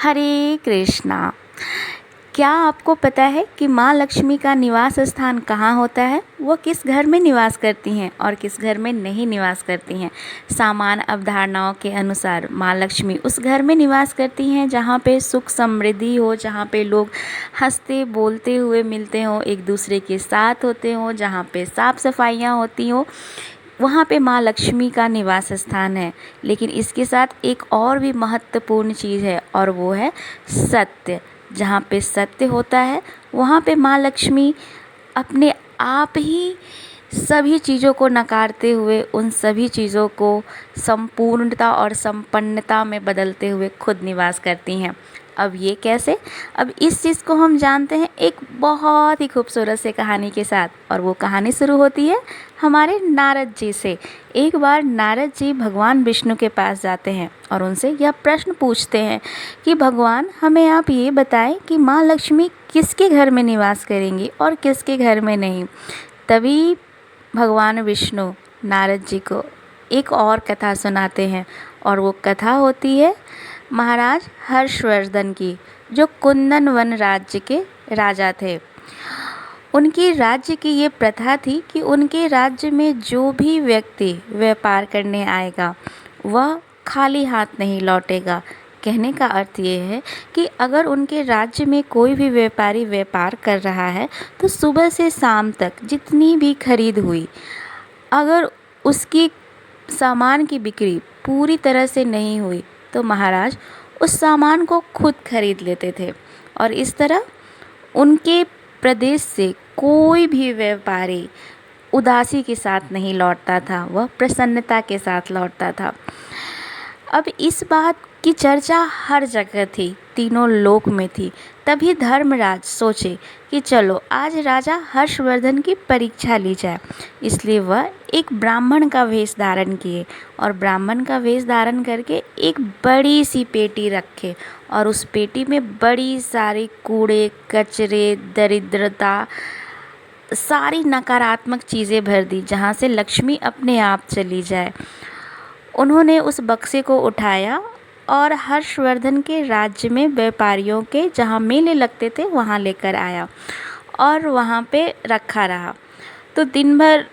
हरे कृष्णा। क्या आपको पता है कि माँ लक्ष्मी का निवास स्थान कहाँ होता है? वो किस घर में निवास करती हैं और किस घर में नहीं निवास करती हैं? सामान्य अवधारणाओं के अनुसार माँ लक्ष्मी उस घर में निवास करती हैं जहाँ पे सुख समृद्धि हो, जहाँ पे लोग हंसते बोलते हुए मिलते हों, एक दूसरे के साथ होते हों, जहाँ पे साफ सफाइयाँ होती हों, वहाँ पे माँ लक्ष्मी का निवास स्थान है। लेकिन इसके साथ एक और भी महत्वपूर्ण चीज़ है और वो है सत्य। जहाँ पे सत्य होता है वहाँ पे माँ लक्ष्मी अपने आप ही सभी चीज़ों को नकारते हुए उन सभी चीज़ों को संपूर्णता और संपन्नता में बदलते हुए खुद निवास करती हैं। अब ये कैसे? अब इस चीज़ को हम जानते हैं एक बहुत ही खूबसूरत से कहानी के साथ, और वो कहानी शुरू होती है हमारे नारद जी से। एक बार नारद जी भगवान विष्णु के पास जाते हैं और उनसे यह प्रश्न पूछते हैं कि भगवान, हमें आप ये बताएं कि माँ लक्ष्मी किसके घर में निवास करेंगी और किसके घर में नहीं। तभी भगवान विष्णु नारद जी को एक और कथा सुनाते हैं, और वो कथा होती है महाराज हर्षवर्धन की, जो कुंदन वन राज्य के राजा थे। उनकी राज्य की ये प्रथा थी कि उनके राज्य में जो भी व्यक्ति व्यापार करने आएगा वह खाली हाथ नहीं लौटेगा। कहने का अर्थ ये है कि अगर उनके राज्य में कोई भी व्यापारी व्यापार कर रहा है तो सुबह से शाम तक जितनी भी खरीद हुई, अगर उसकी सामान की बिक्री पूरी तरह से नहीं हुई तो महाराज उस सामान को खुद खरीद लेते थे। और इस तरह उनके प्रदेश से कोई भी व्यापारी उदासी के साथ नहीं लौटता था, वह प्रसन्नता के साथ लौटता था। अब इस बात की चर्चा हर जगह थी, तीनों लोक में थी। तभी धर्मराज सोचे कि चलो आज राजा हर्षवर्धन की परीक्षा ली जाए। इसलिए वह एक ब्राह्मण का वेश धारण किए और ब्राह्मण का वेश धारण करके एक बड़ी सी पेटी रखे और उस पेटी में बड़ी सारी कूड़े कचरे दरिद्रता सारी नकारात्मक चीज़ें भर दी, जहाँ से लक्ष्मी अपने आप चली जाए। उन्होंने उस बक्से को उठाया और हर्षवर्धन के राज्य में व्यापारियों के जहाँ मेले लगते थे वहाँ लेकर आया और वहाँ पे रखा रहा। तो दिन भर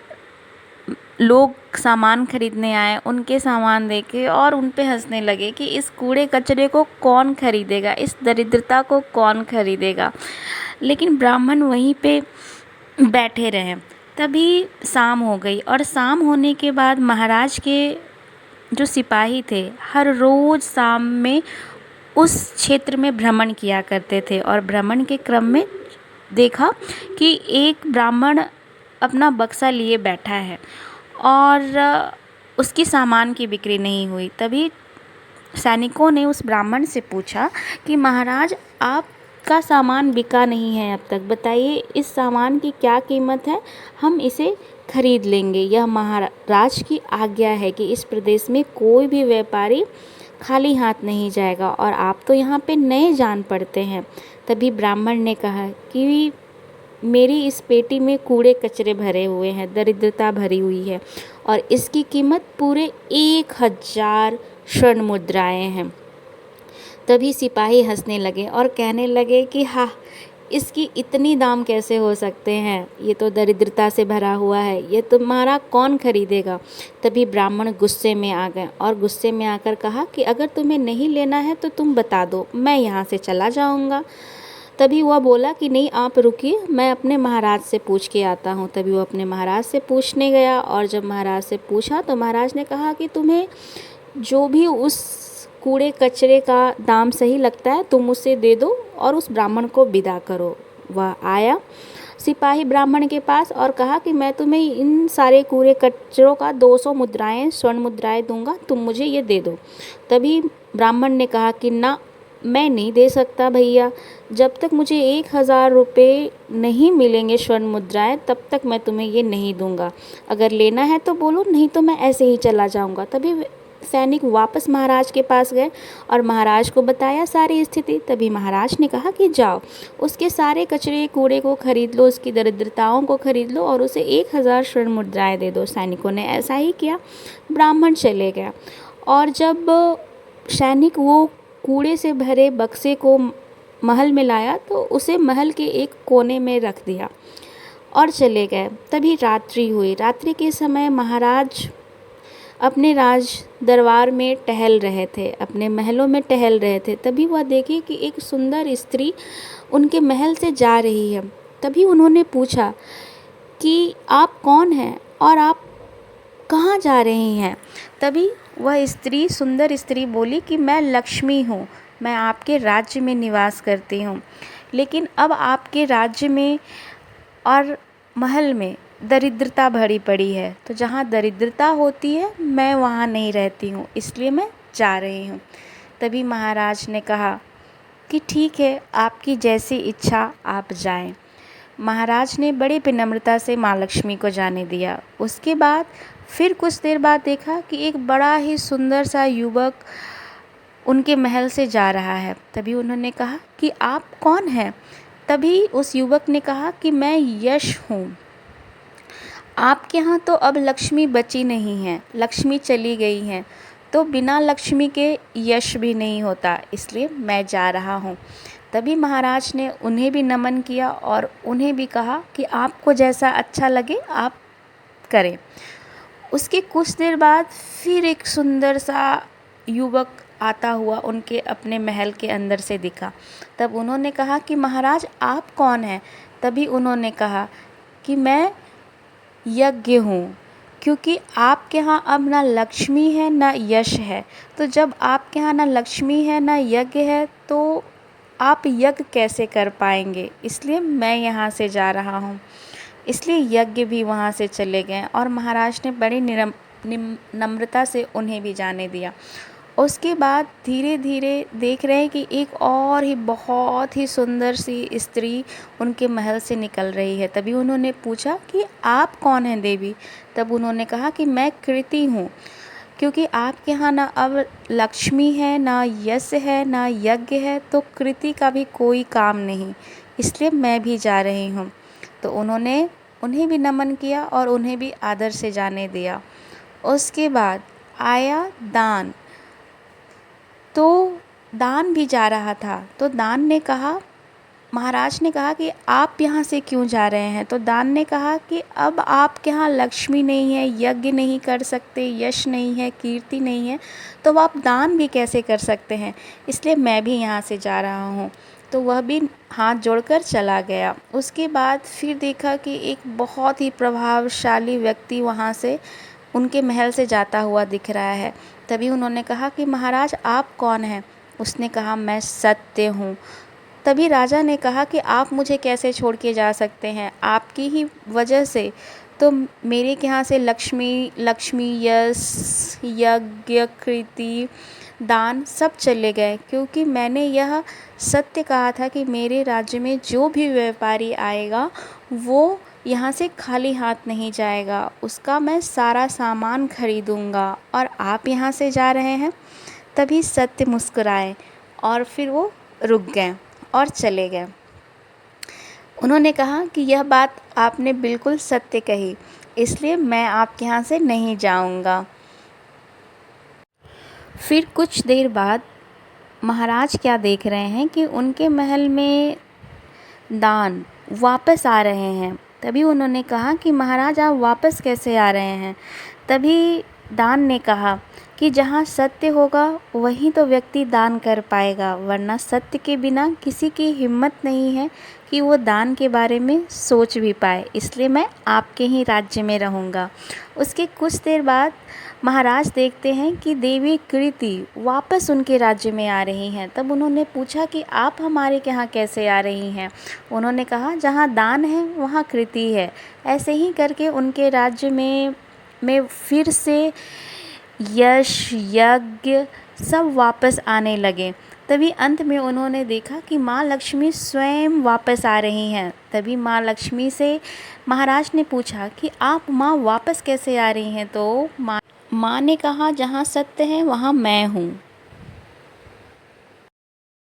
लोग सामान खरीदने आए, उनके सामान देखे और उन पे हंसने लगे कि इस कूड़े कचरे को कौन खरीदेगा, इस दरिद्रता को कौन खरीदेगा। लेकिन ब्राह्मण वहीं पे बैठे रहे। तभी शाम हो गई और शाम होने के बाद महाराज के जो सिपाही थे हर रोज़ शाम में उस क्षेत्र में भ्रमण किया करते थे और भ्रमण के क्रम में देखा कि एक ब्राह्मण अपना बक्सा लिए बैठा है और उसकी सामान की बिक्री नहीं हुई। तभी सैनिकों ने उस ब्राह्मण से पूछा कि महाराज, आपका सामान बिका नहीं है अब तक, बताइए इस सामान की क्या कीमत है, हम इसे खरीद लेंगे। यह महाराज की आज्ञा है कि इस प्रदेश में कोई भी व्यापारी खाली हाथ नहीं जाएगा और आप तो यहाँ पे नए जान पड़ते हैं। तभी ब्राह्मण ने कहा कि मेरी इस पेटी में कूड़े कचरे भरे हुए हैं, दरिद्रता भरी हुई है और इसकी कीमत पूरे 1000 स्वर्ण मुद्राएं हैं। तभी सिपाही हंसने लगे और कहने लगे कि हाँ, इसकी इतनी दाम कैसे हो सकते हैं, ये तो दरिद्रता से भरा हुआ है, ये तुम्हारा कौन खरीदेगा। तभी ब्राह्मण गुस्से में आ गए और गुस्से में आकर कहा कि अगर तुम्हें नहीं लेना है तो तुम बता दो, मैं यहाँ से चला जाऊँगा। तभी वह बोला कि नहीं, आप रुकिए, मैं अपने महाराज से पूछ के आता हूँ। तभी वो अपने महाराज से पूछने गया और जब महाराज से पूछा तो महाराज ने कहा कि तुम्हें जो भी उस कूड़े कचरे का दाम सही लगता है तुम उसे दे दो और उस ब्राह्मण को विदा करो। वह आया सिपाही ब्राह्मण के पास और कहा कि मैं तुम्हें इन सारे कूड़े कचरों का 200 मुद्राएं स्वर्ण मुद्राएं दूंगा, तुम मुझे ये दे दो। तभी ब्राह्मण ने कहा कि ना, मैं नहीं दे सकता भैया, जब तक मुझे 1000 रुपये नहीं मिलेंगे स्वर्ण मुद्राएं तब तक मैं तुम्हें ये नहीं दूंगा। अगर लेना है तो बोलो, नहीं तो मैं ऐसे ही चला जाऊंगा। तभी सैनिक वापस महाराज के पास गए और महाराज को बताया सारी स्थिति। तभी महाराज ने कहा कि जाओ, उसके सारे कचरे कूड़े को खरीद लो, उसकी दरिद्रताओं को खरीद लो और उसे 1000 स्वर्ण मुद्राएं दे दो। सैनिकों ने ऐसा ही किया, ब्राह्मण चले गया। और जब सैनिक वो कूड़े से भरे बक्से को महल में लाया तो उसे महल के एक कोने में रख दिया और चले गए। तभी रात्रि हुई। रात्रि के समय महाराज अपने राज दरबार में टहल रहे थे, अपने महलों में टहल रहे थे। तभी वह देखे कि एक सुंदर स्त्री उनके महल से जा रही है। तभी उन्होंने पूछा कि आप कौन हैं और आप कहाँ जा रही हैं? तभी वह स्त्री, सुंदर स्त्री बोली कि मैं लक्ष्मी हूँ, मैं आपके राज्य में निवास करती हूँ, लेकिन अब आपके राज्य में और महल में दरिद्रता भरी पड़ी है, तो जहाँ दरिद्रता होती है मैं वहाँ नहीं रहती हूँ, इसलिए मैं जा रही हूँ। तभी महाराज ने कहा कि ठीक है, आपकी जैसी इच्छा, आप जाएं। महाराज ने बड़ी विनम्रता से माँ लक्ष्मी को जाने दिया। उसके बाद फिर कुछ देर बाद देखा कि एक बड़ा ही सुंदर सा युवक उनके महल से जा रहा है। तभी उन्होंने कहा कि आप कौन हैं? तभी उस युवक ने कहा कि मैं यश हूँ। आपके यहाँ तो अब लक्ष्मी बची नहीं है, लक्ष्मी चली गई हैं, तो बिना लक्ष्मी के यश भी नहीं होता, इसलिए मैं जा रहा हूँ। तभी महाराज ने उन्हें भी नमन किया और उन्हें भी कहा कि आपको जैसा अच्छा लगे आप करें। उसके कुछ देर बाद फिर एक सुंदर सा युवक आता हुआ उनके अपने महल के अंदर से दिखा। तब उन्होंने कहा कि महाराज आप कौन हैं? तभी उन्होंने कहा कि मैं यज्ञ हूँ, क्योंकि आपके यहाँ अब ना लक्ष्मी है ना यश है, तो जब आपके यहाँ ना लक्ष्मी है ना यज्ञ है तो आप यज्ञ कैसे कर पाएंगे, इसलिए मैं यहाँ से जा रहा हूँ। इसलिए यज्ञ भी वहाँ से चले गए और महाराज ने बड़ी नम्रता से उन्हें भी जाने दिया। उसके बाद धीरे धीरे देख रहे हैं कि एक और ही बहुत ही सुंदर सी स्त्री उनके महल से निकल रही है। तभी उन्होंने पूछा कि आप कौन हैं देवी? तब उन्होंने कहा कि मैं कृति हूँ, क्योंकि आपके यहाँ ना अब लक्ष्मी है, ना यश है, ना यज्ञ है, तो कृति का भी कोई काम नहीं, इसलिए मैं भी जा रही हूँ। तो उन्होंने उन्हें भी नमन किया और उन्हें भी आदर से जाने दिया। उसके बाद आया दान। तो दान भी जा रहा था, तो दान ने कहा, महाराज ने कहा कि आप यहाँ से क्यों जा रहे हैं? तो दान ने कहा कि अब आपके यहाँ लक्ष्मी नहीं है, यज्ञ नहीं कर सकते, यश नहीं है, कीर्ति नहीं है, तो आप दान भी कैसे कर सकते हैं, इसलिए मैं भी यहाँ से जा रहा हूँ। तो वह भी हाथ जोड़कर चला गया। उसके बाद फिर देखा कि एक बहुत ही प्रभावशाली व्यक्ति वहाँ से उनके महल से जाता हुआ दिख रहा है। तभी उन्होंने कहा कि महाराज आप कौन हैं? उसने कहा मैं सत्य हूँ। तभी राजा ने कहा कि आप मुझे कैसे छोड़ के जा सकते हैं, आपकी ही वजह से तो मेरे के यहाँ से लक्ष्मी यश यज्ञ कृति दान सब चले गए, क्योंकि मैंने यह सत्य कहा था कि मेरे राज्य में जो भी व्यापारी आएगा वो यहाँ से खाली हाथ नहीं जाएगा, उसका मैं सारा सामान खरीदूँगा, और आप यहाँ से जा रहे हैं। तभी सत्य मुस्कुराए और फिर वो रुक गए और चले गए। उन्होंने कहा कि यह बात आपने बिल्कुल सत्य कही, इसलिए मैं आपके यहाँ से नहीं जाऊँगा। फिर कुछ देर बाद महाराज क्या देख रहे हैं कि उनके महल में दान वापस आ रहे हैं। तभी उन्होंने कहा कि महाराज आप वापस कैसे आ रहे हैं? तभी दान ने कहा कि जहाँ सत्य होगा वहीं तो व्यक्ति दान कर पाएगा, वरना सत्य के बिना किसी की हिम्मत नहीं है कि वो दान के बारे में सोच भी पाए, इसलिए मैं आपके ही राज्य में रहूँगा। उसके कुछ देर बाद महाराज देखते हैं कि देवी कृति वापस उनके राज्य में आ रही हैं। तब उन्होंने पूछा कि आप हमारे यहाँ कैसे आ रही हैं? उन्होंने कहा जहाँ दान है वहाँ कृति है। ऐसे ही करके उनके राज्य में फिर से यश यज्ञ सब वापस आने लगे। तभी अंत में उन्होंने देखा कि माँ लक्ष्मी स्वयं वापस आ रही हैं। तभी माँ लक्ष्मी से महाराज ने पूछा कि आप माँ वापस कैसे आ रही हैं? तो माँ ने कहा जहाँ सत्य है वहाँ मैं हूँ।